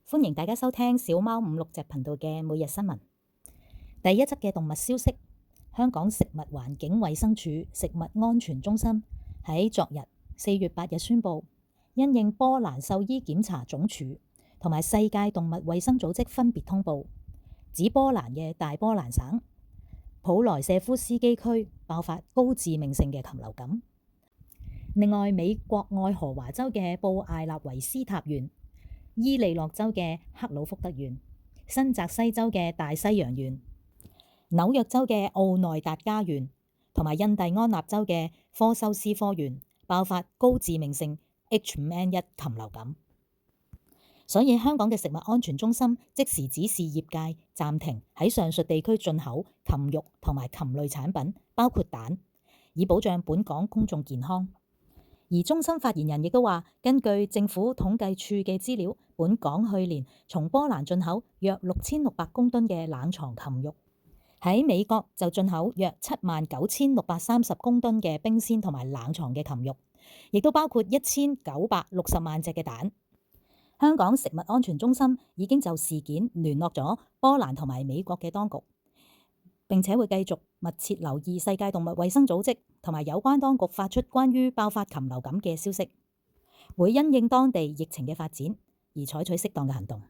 歡迎大家收聽小貓5、6隻頻道嘅每日新聞。第一則嘅動物消息，香港食物環境衛生署食物安全中心喺昨日4月8日宣布，因應波蘭獸醫檢查總署同埋世界動物衛生組織分別通報，指波蘭嘅大波蘭省普萊舍夫斯基區爆發高致命性嘅禽流感。另外，美國愛荷華州嘅布艾納維斯塔縣、伊利諾州嘅克魯福德縣、新澤西州嘅大西洋縣、紐約州嘅奧內達加縣同埋印第安納州嘅科修斯科縣爆發高致命性 H5N1 禽流感，所以香港嘅食物安全中心即時指示業界暫停喺上述地區進口禽肉同埋禽類產品，包括蛋，以保障本港公眾健康。而中心發言人亦都話，根據政府統計處嘅資料，本港去年從波蘭進口約6600公噸嘅冷藏禽肉，喺美國就進口約79630公噸嘅冰鮮同埋冷藏嘅禽肉，亦都包括1960萬隻嘅蛋。香港食物安全中心已經就事件聯絡咗波蘭同埋美國嘅當局，並且會繼續密切留意世界動物衛生組織同埋有關當局發出關於爆發禽流感嘅消息，會因應當地疫情嘅發展而採取適當嘅行動。